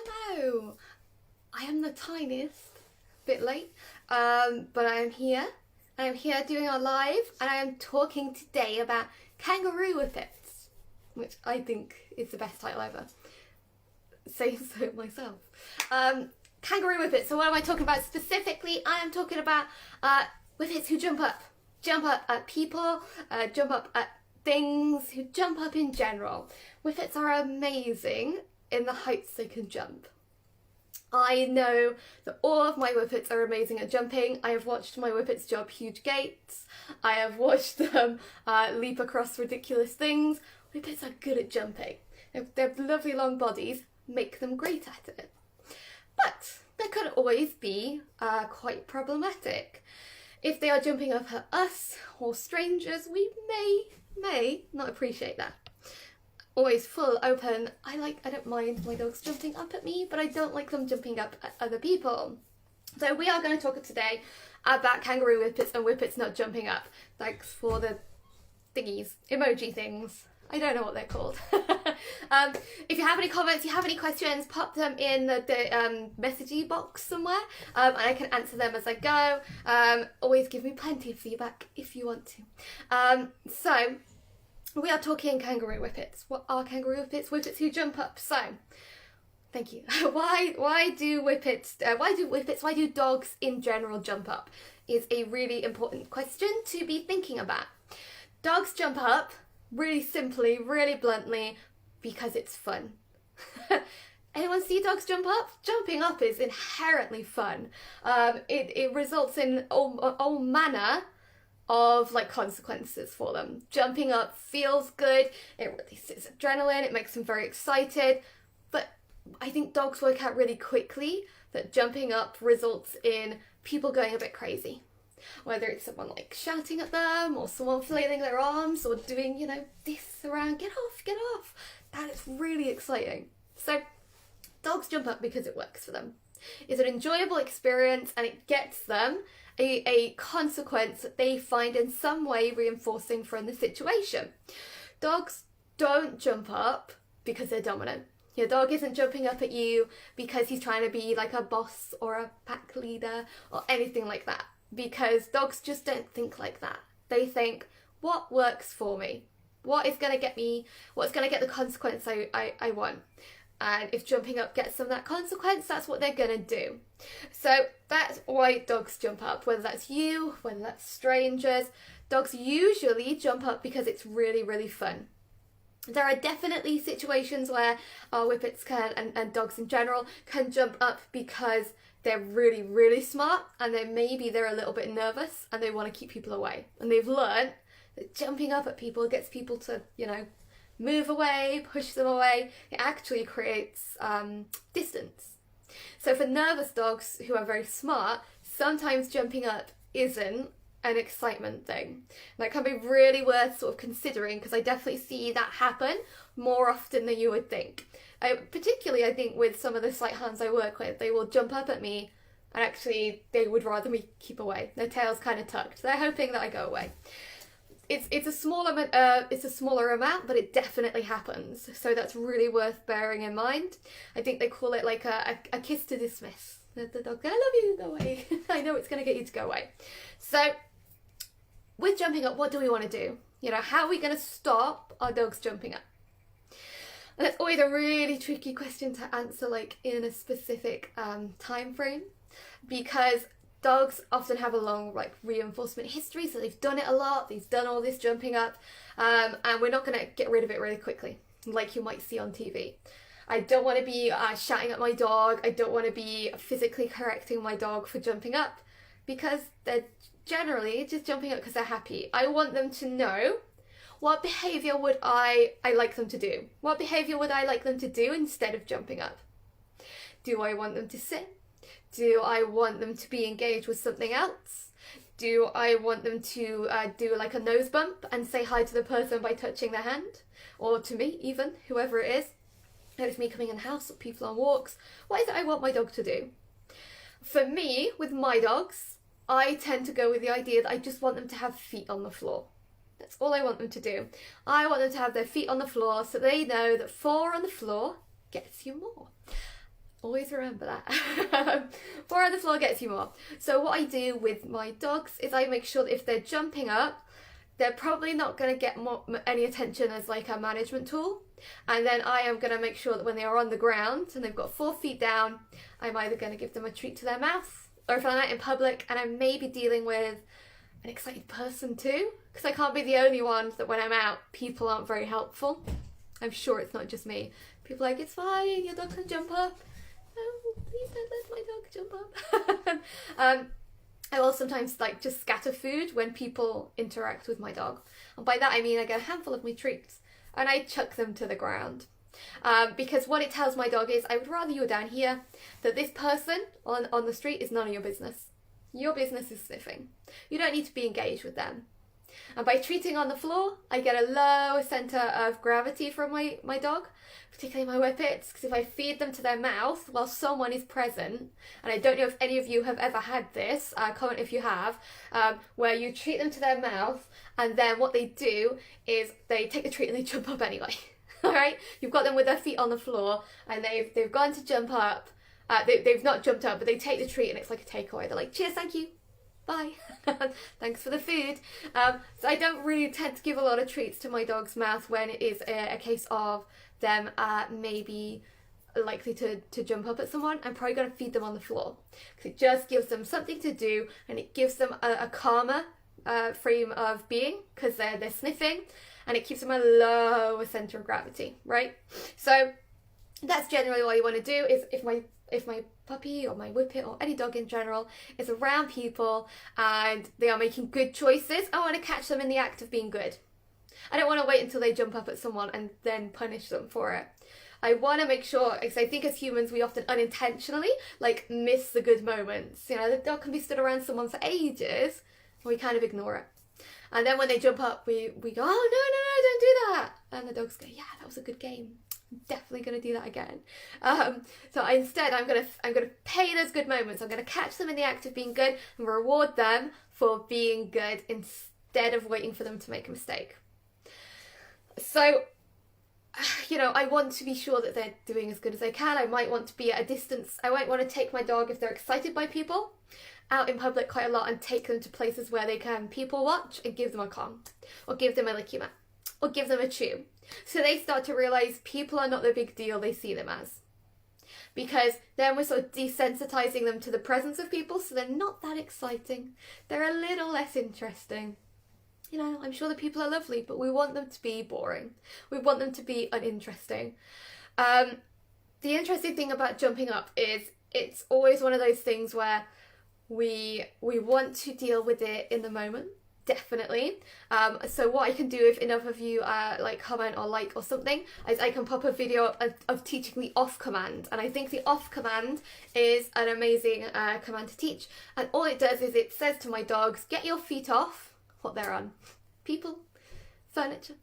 Hello! I am the tiniest, bit late, but I am here. I am here doing our live, and I am talking today about Kangaroo Whippets, which I think is the best title ever. Saying so myself. Kangaroo Whippets. So what am I talking about specifically? I am talking about Whippets who jump up at people, jump up at things, who jump up in general. Whippets are amazing in the heights they can jump. I know that all of my Whippets are amazing at jumping. I have watched my Whippets jump huge gates. I have watched them leap across ridiculous things. Whippets are good at jumping. Their lovely long bodies make them great at it. But that could always be quite problematic. If they are jumping up at us or strangers, we may not appreciate that. Always full open. I don't mind my dogs jumping up at me, but I don't like them jumping up at other people. So we are going to talk today about kangaroo whippets and whippets not jumping up. Thanks for the thingies, emoji things. I don't know what they're called. If you have any comments, you have any questions, pop them in the messagey box somewhere, and I can answer them as I go. Always give me plenty of feedback if you want to. So we are talking kangaroo whippets. What are kangaroo whippets? Whippets who jump up. So, thank you. Why do dogs in general jump up? Is a really important question to be thinking about. Dogs jump up really simply, really bluntly, because it's fun. Anyone see dogs jump up? Jumping up is inherently fun. It results in all manner of consequences for them. Jumping up feels good, it releases adrenaline, it makes them very excited, but I think dogs work out really quickly that jumping up results in people going a bit crazy. Whether it's someone shouting at them, or someone flailing their arms, or doing, this around, get off, that is really exciting. So dogs jump up because it works for them. It's an enjoyable experience and it gets them a consequence that they find in some way reinforcing from the situation. Dogs don't jump up because they're dominant. Your dog isn't jumping up at you because he's trying to be like a boss or a pack leader or anything like that. Because dogs just don't think like that. They think, what works for me? What's going to get the consequence I want? And if jumping up gets them that consequence, that's what they're going to do. So that's why dogs jump up, whether that's you, whether that's strangers. Dogs usually jump up because it's really, really fun. There are definitely situations where our whippets can, and dogs in general, can jump up because they're really, really smart and then maybe they're a little bit nervous and they want to keep people away. And they've learned that jumping up at people gets people to, move away, push them away. It actually creates distance. So for nervous dogs who are very smart, sometimes jumping up isn't an excitement thing. That can be really worth sort of considering, because I definitely see that happen more often than you would think. Particularly, I think, with some of the sight hounds I work with, they will jump up at me and actually they would rather me keep away. Their tail's kind of tucked. They're hoping that I go away. It's a smaller amount, but it definitely happens. So that's really worth bearing in mind. I think they call it like a kiss to dismiss. The dog, I love you, go away. I know it's going to get you to go away. So with jumping up, what do we want to do? How are we going to stop our dogs jumping up? And that's always a really tricky question to answer in a specific time frame, because dogs often have a long reinforcement history, so they've done it a lot, they've done all this jumping up, and we're not going to get rid of it really quickly, like you might see on TV. I don't want to be shouting at my dog, I don't want to be physically correcting my dog for jumping up, because they're generally just jumping up because they're happy. I want them to know, what behaviour would I like them to do? What behaviour would I like them to do instead of jumping up? Do I want them to sit? Do I want them to be engaged with something else? Do I want them to do a nose bump and say hi to the person by touching their hand? Or to me, even, whoever it is. If it's me coming in the house or people on walks. What is it I want my dog to do? For me, with my dogs, I tend to go with the idea that I just want them to have feet on the floor. That's all I want them to do. I want them to have their feet on the floor so they know that 4 on the floor gets you more. Always remember that. 4 on the floor gets you more. So what I do with my dogs is I make sure that if they're jumping up, they're probably not going to get any attention as like a management tool. And then I am going to make sure that when they are on the ground and they've got 4 feet down, I'm either going to give them a treat to their mouth, or if I'm out in public and I'm maybe dealing with an excited person too, because I can't be the only one that when I'm out, people aren't very helpful. I'm sure it's not just me. People are like, it's fine, your dog can jump up. No, please don't let my dog jump up. I will sometimes like just scatter food when people interact with my dog. And by that I mean I get a handful of my treats and I chuck them to the ground. Because what it tells my dog is, I would rather you were down here, that this person on the street is none of your business. Your business is sniffing. You don't need to be engaged with them. And by treating on the floor, I get a lower centre of gravity from my dog, particularly my Whippets, because if I feed them to their mouth while someone is present, and I don't know if any of you have ever had this, comment if you have, where you treat them to their mouth, and then what they do is they take the treat and they jump up anyway. Alright? You've got them with their feet on the floor, and they've gone to jump up. They've not jumped up, but they take the treat and it's like a takeaway. They're like, cheers, thank you. Bye. Thanks for the food. So I don't really tend to give a lot of treats to my dog's mouth when it is a case of them maybe likely to jump up at someone. I'm probably going to feed them on the floor because it just gives them something to do, and it gives them a calmer frame of being because they're sniffing, and it keeps them a lower centre of gravity, right? So that's generally what you want to do. Is if my puppy or my Whippet or any dog in general is around people and they are making good choices, I want to catch them in the act of being good. I don't want to wait until they jump up at someone and then punish them for it. I want to make sure, because I think as humans we often unintentionally like miss the good moments. You know, the dog can be stood around someone for ages and we kind of ignore it. And then when they jump up, we go, oh no, don't do that. And the dogs go, yeah, that was a good game. I'm definitely going to do that again. So instead, I'm going to pay those good moments. I'm going to catch them in the act of being good and reward them for being good instead of waiting for them to make a mistake. So, you know, I want to be sure that they're doing as good as they can. I might want to be at a distance. I might want to take my dog, if they're excited by people, out in public quite a lot and take them to places where they can people watch and give them a calm, or give them a licky mat, or give them a chew. So they start to realise people are not the big deal they see them as. Because then we're sort of desensitizing them to the presence of people, so they're not that exciting. They're a little less interesting. You know, I'm sure the people are lovely, but we want them to be boring. We want them to be uninteresting. The interesting thing about jumping up is it's always one of those things where we want to deal with it in the moment. Definitely. So what I can do, if enough of you like comment or like or something, is I can pop a video up of teaching the off command. And I think the off command is an amazing command to teach. And all it does is it says to my dogs, get your feet off what they're on. People, furniture,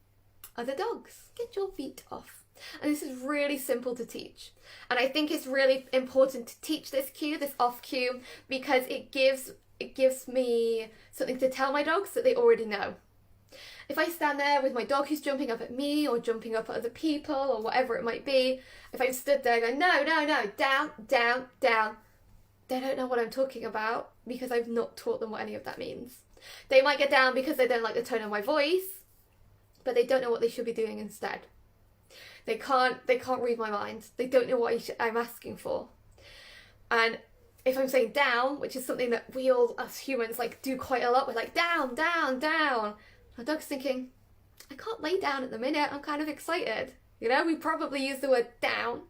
other dogs, get your feet off. And this is really simple to teach. And I think it's really important to teach this cue, this off cue, because it gives me something to tell my dogs that they already know. If I stand there with my dog who's jumping up at me or jumping up at other people or whatever it might be, if I'm stood there going, no, down, down, down, they don't know what I'm talking about because I've not taught them what any of that means. They might get down because they don't like the tone of my voice, but they don't know what they should be doing instead. They can't read my mind. They don't know what I'm asking for. And if I'm saying down, which is something that we all as humans like do quite a lot, we're like down, down, down. My dog's thinking, I can't lay down at the minute, I'm kind of excited. You know, we probably use the word down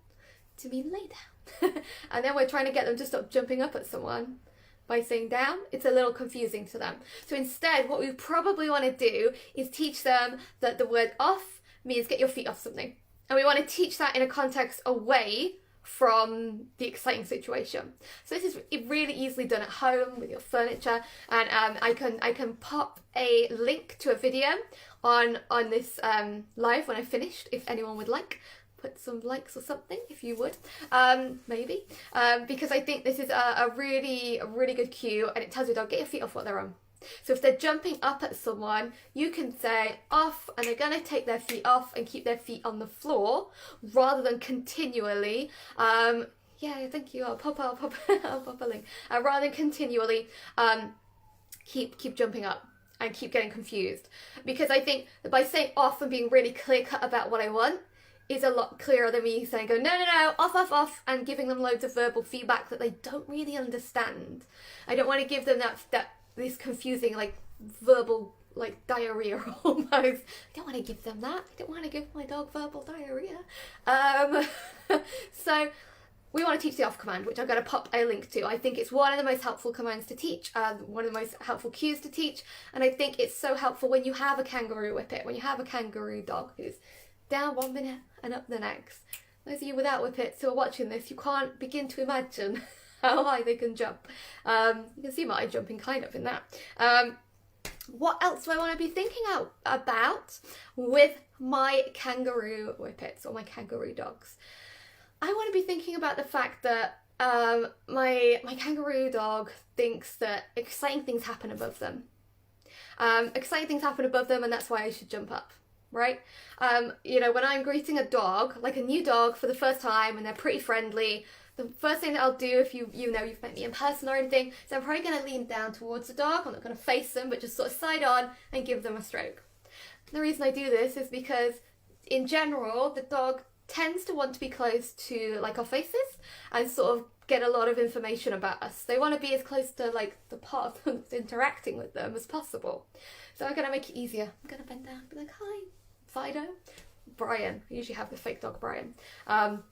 to mean lay down. And then we're trying to get them to stop jumping up at someone by saying down. It's a little confusing to them. So instead, what we probably want to do is teach them that the word off means get your feet off something. And we want to teach that in a context away from the exciting situation. So this is really easily done at home with your furniture, and I can pop a link to a video on this live when I finished, if anyone would like. Put some likes or something if you would, maybe, because I think this is a really good cue, and it tells your dog get your feet off what they're on. So if they're jumping up at someone, you can say off, and they're going to take their feet off and keep their feet on the floor rather than continually Yeah, thank you. I'll pop I'll pop a link. Rather than continually keep jumping up and keep getting confused. Because I think that by saying off and being really clear cut about what I want is a lot clearer than me saying go no, off, and giving them loads of verbal feedback that they don't really understand. I don't want to give them that this confusing like verbal like diarrhea almost. I don't want to give them that. I don't want to give my dog verbal diarrhea. So we want to teach the off command, which I'm going to pop a link to. I think it's one of the most helpful commands to teach, one of the most helpful cues to teach, and I think it's so helpful when you have a kangaroo whippet, when you have a kangaroo dog who's down 1 minute and up the next. Those of you without whippets who are watching this, you can't begin to imagine how high they can jump. You can see my jumping kind of in that. What else do I want to be thinking about with my kangaroo whippets or my kangaroo dogs? I want to be thinking about the fact that my kangaroo dog thinks that exciting things happen above them. Exciting things happen above them, and that's why I should jump up, right? You know, when I'm greeting a dog, like a new dog for the first time, and they're pretty friendly, the first thing that I'll do if you've met me in person or anything, is I'm probably going to lean down towards the dog. I'm not going to face them, but just sort of side on and give them a stroke. The reason I do this is because, in general, the dog tends to want to be close to like our faces and sort of get a lot of information about us. They want to be as close to like the part of them that's interacting with them as possible. So I'm going to make it easier. I'm going to bend down and be like, hi, Fido. Brian. I usually have the fake dog Brian. And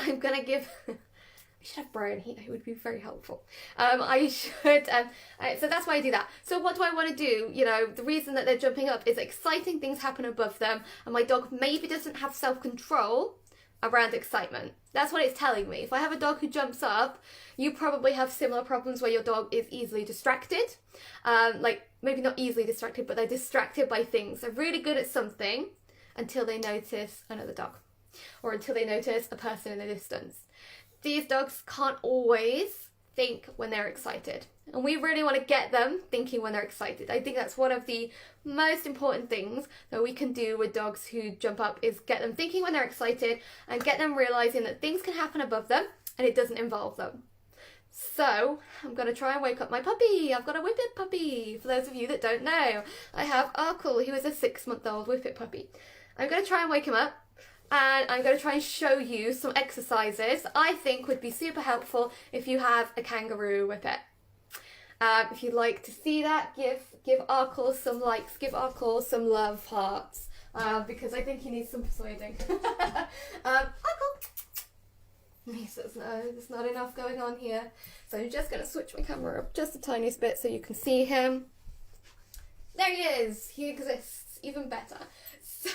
I'm going to give... I should have Brian here, it would be very helpful. So that's why I do that. So what do I want to do? You know, the reason that they're jumping up is exciting things happen above them, and my dog maybe doesn't have self-control around excitement. That's what it's telling me. If I have a dog who jumps up, you probably have similar problems where your dog is easily distracted. Like, maybe not easily distracted, but they're distracted by things. They're really good at something until they notice another dog, or until they notice a person in the distance. These dogs can't always think when they're excited, and we really want to get them thinking when they're excited. I think that's one of the most important things that we can do with dogs who jump up, is get them thinking when they're excited and get them realizing that things can happen above them and it doesn't involve them. So I'm going to try and wake up my puppy. I've got a Whippet puppy. For those of you that don't know, I have Arkle, who is a 6-month-old Whippet puppy. I'm going to try and wake him up. And I'm going to try and show you some exercises that I think would be super helpful if you have a kangaroo whippet. If you'd like to see that, give Arkle some likes, give Arkle some love hearts, because I think he needs some persuading. Arkle! He says, no, there's not enough going on here. So I'm just going to switch my camera up just the tiniest bit so you can see him. There he is! He exists, even better. So...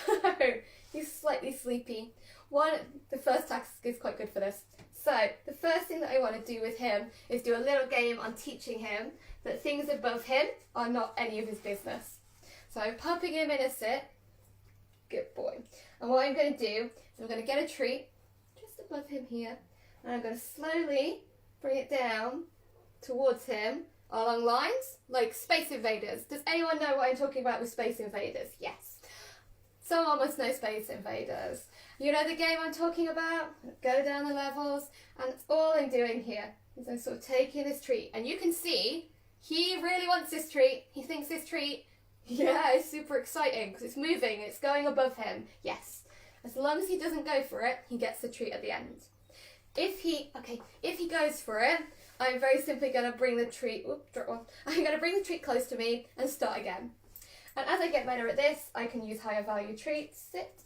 he's slightly sleepy. The first task is quite good for this. So the first thing that I want to do with him is do a little game on teaching him that things above him are not any of his business. So I'm popping him in a sit. Good boy. And what I'm going to do is I'm going to get a treat just above him here, and I'm going to slowly bring it down towards him along lines like Space Invaders. Does anyone know what I'm talking about with Space Invaders? Yes. So almost no Space Invaders. You know the game I'm talking about? Go down the levels, and that's all I'm doing here. Is I'm sort of taking this treat, and you can see he really wants this treat. He thinks this treat, yeah, is super exciting because it's moving, it's going above him. Yes, as long as he doesn't go for it, he gets the treat at the end. If he goes for it, I'm very simply going to bring the treat. I'm going to bring the treat close to me and start again. And as I get better at this, I can use higher value treats, sit,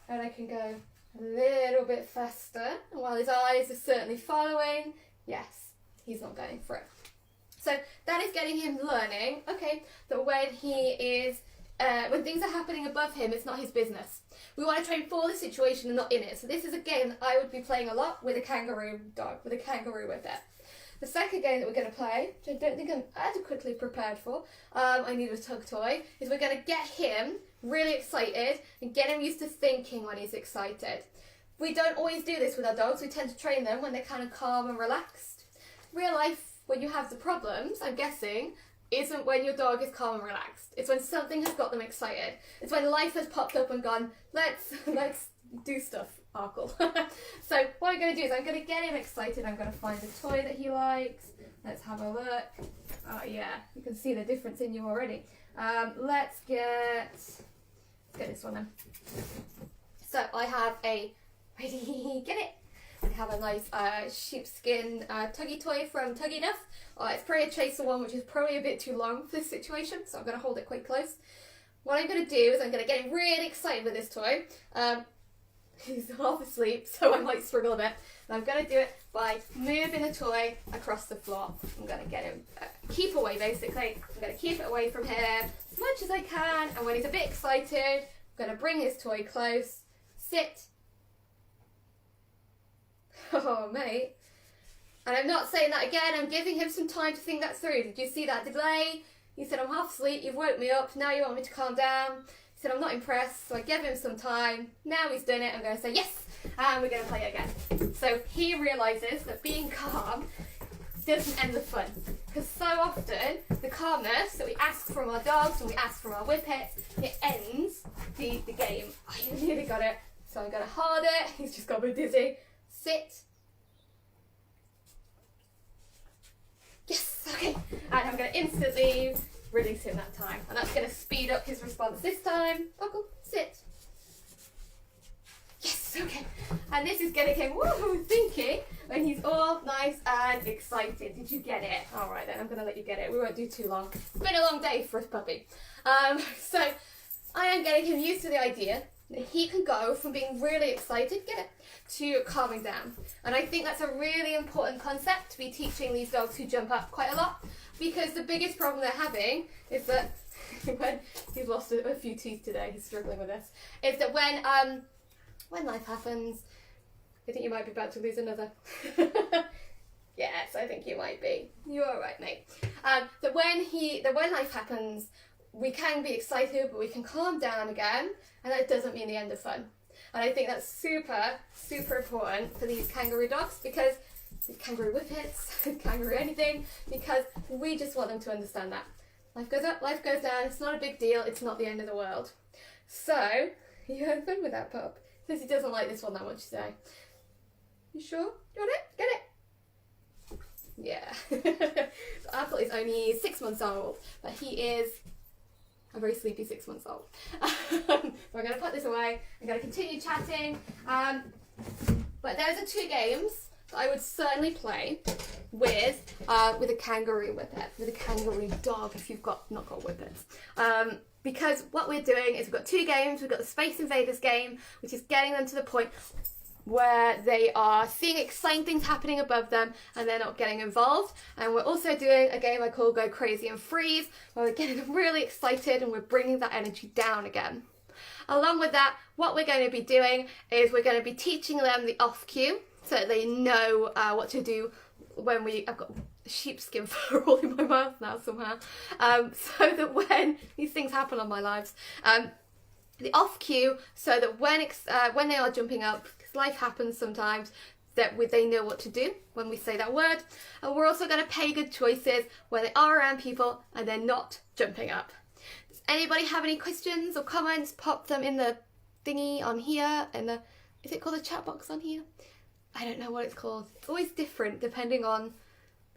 and I can go a little bit faster. And while his eyes are certainly following, yes, he's not going for it. So that is getting him learning, okay, that when when things are happening above him, it's not his business. We want to train for the situation and not in it. So this is a game that I would be playing a lot with a kangaroo dog, with a kangaroo whippet. The second game that we're going to play, which I don't think I'm adequately prepared for, I need a tug toy, is we're going to get him really excited and get him used to thinking when he's excited. We don't always do this with our dogs. We tend to train them when they're kind of calm and relaxed. Real life, when you have the problems, I'm guessing, isn't when your dog is calm and relaxed. It's when something has got them excited. It's when life has popped up and gone, let's do stuff, Arkle. So what I'm I'm going to do is I'm going to get him excited. I'm going to find a toy that he likes. Let's have a look. Oh yeah, you can see the difference in you already. Let's get this one then. So I have a, ready, get it? I have a nice sheepskin tuggy toy from Tuggy Enough. It's probably a chaser one, which is probably a bit too long for this situation, so I'm going to hold it quite close. What I'm going to do is I'm going to get him really excited with this toy. He's half asleep, so I might struggle a bit. And I'm going to do it by moving the toy across the floor. I'm going to get him, keep away basically. I'm going to keep it away from him as much as I can. And when he's a bit excited, I'm going to bring his toy close, sit. Oh, mate. And I'm not saying that again. I'm giving him some time to think that through. Did you see that delay? He said, I'm half asleep. You've woke me up. Now you want me to calm down. He said, I'm not impressed. So I gave him some time. Now he's done it. I'm going to say yes. And we're going to play it again. So he realises that being calm doesn't end the fun. Because so often, the calmness that we ask from our dogs and we ask from our Whippets, it ends the game. I nearly got it. So I'm going to hold it. He's just got a bit dizzy. Sit. Yes, okay. And I'm going to instantly release him that time. And that's going to speed up his response this time. Uncle, sit. Yes, okay. And this is getting him woohoo thinking when he's all nice and excited. Did you get it? All right then, I'm going to let you get it. We won't do too long. It's been a long day for a puppy. So I am getting him used to the idea that he can go from being really excited, get it, to calming down. And I think that's a really important concept to be teaching these dogs who jump up quite a lot, because the biggest problem they're having is that when he's lost a few teeth today, he's struggling with this, is that when life happens, I think you might be about to lose another. Yes, I think you might be. You're all right, mate. That when life happens, we can be excited, but we can calm down again, and that doesn't mean the end of fun. And I think that's super, super important for these kangaroo dogs, because kangaroo Whippets, kangaroo anything, because we just want them to understand that. Life goes up, life goes down, it's not a big deal, it's not the end of the world. So, you had fun with that pup. Says he doesn't like this one that much today. You sure? You want it? Get it? Yeah. Apple is only 6 months old, but he is a very sleepy 6 months old. So I'm going to put this away. I'm going to continue chatting. But those are 2 games that I would certainly play with a kangaroo Whippet, with a kangaroo dog if you've not got Whippets. Because what we're doing is we've got 2 games. We've got the Space Invaders game, which is getting them to the point where they are seeing exciting things happening above them and they're not getting involved. And we're also doing a game I call Go Crazy and Freeze, where we're getting them really excited and we're bringing that energy down again. Along with that, what we're going to be doing is we're going to be teaching them the off cue, so that they know what to do when I've got sheepskin fur all in my mouth now somehow, so that when these things happen on my lives, the off cue, so that when they are jumping up, because life happens sometimes, that they know what to do when we say that word. And we're also going to pay good choices when they are around people and they're not jumping up. Does anybody have any questions or comments? Pop them in the thingy on here, is it called a chat box on here? I don't know what it's called. It's always different depending on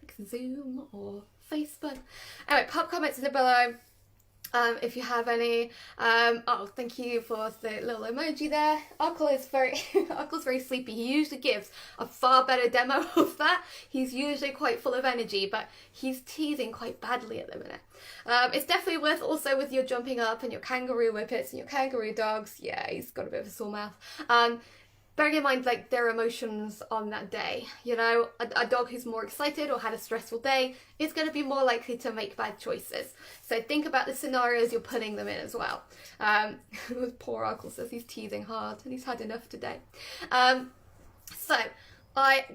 like Zoom or Facebook. Anyway, pop comments in the below. If you have any. Oh, thank you for the little emoji there. Uncle's very sleepy. He usually gives a far better demo of that. He's usually quite full of energy, but he's teething quite badly at the minute. It's definitely worth also with your jumping up and your kangaroo Whippets and your kangaroo dogs. Yeah, he's got a bit of a sore mouth. Bearing in mind like their emotions on that day, you know, a dog who's more excited or had a stressful day is going to be more likely to make bad choices. So think about the scenarios you're putting them in as well. Poor Uncle says he's teething hard and he's had enough today. What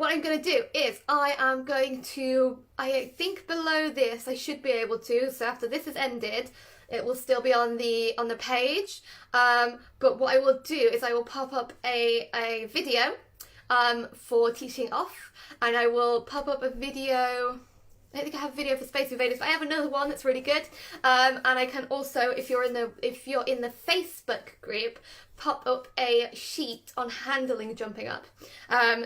I'm going to do is I think below this I should be able to, so after this has ended, it will still be on the page, but what I will do is I will pop up a video for teaching off, and I will pop up a video. I don't think I have a video for Space Invaders, but I have another one that's really good. And I can also, if you're in the Facebook group, pop up a sheet on handling jumping up.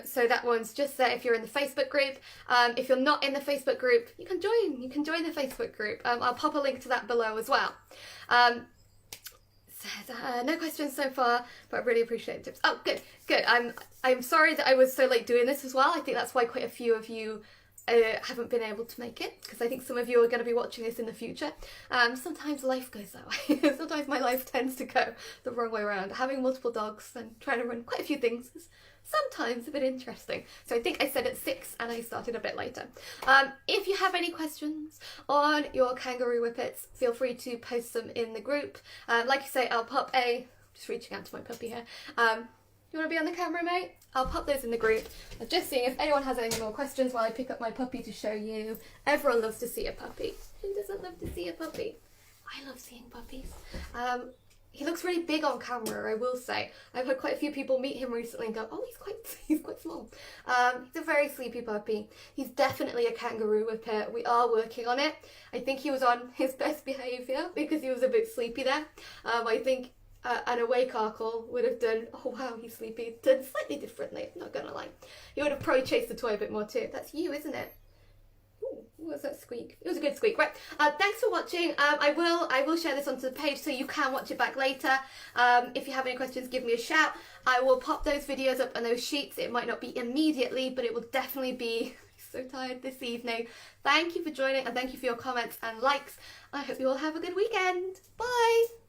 So that one's just there if you're in the Facebook group. If you're not in the Facebook group, you can join the Facebook group. I'll pop a link to that below as well. No questions so far, but I really appreciate the tips. Oh, good. I'm sorry that I was so late doing this as well. I think that's why quite a few of you haven't been able to make it, because I think some of you are going to be watching this in the future. Sometimes life goes that way. Sometimes my life tends to go the wrong way around. Having multiple dogs and trying to run quite a few things is sometimes a bit interesting. So I think I said at 6 and I started a bit later. If you have any questions on your kangaroo whippets, feel free to post them in the group. Like I say, I'll pop just reaching out to my puppy here. You want to be on the camera, mate? I'll pop those in the group. I'm just seeing if anyone has any more questions while I pick up my puppy to show you. Everyone loves to see a puppy. Who doesn't love to see a puppy? I love seeing puppies. He looks really big on camera, I will say. I've had quite a few people meet him recently and go, oh, he's quite small. He's a very sleepy puppy. He's definitely a kangaroo whippet. We are working on it. I think he was on his best behaviour because he was a bit sleepy there. I think an awake Arkle would have done, oh wow, he's sleepy, done slightly differently, not gonna lie. He would have probably chased the toy a bit more too. That's you, isn't it? Ooh, what was that squeak? It was a good squeak. Right, thanks for watching. I will share this onto the page so you can watch it back later. If you have any questions, give me a shout. I will pop those videos up on those sheets. It might not be immediately, but it will definitely be so tired this evening. Thank you for joining and thank you for your comments and likes. I hope you all have a good weekend. Bye!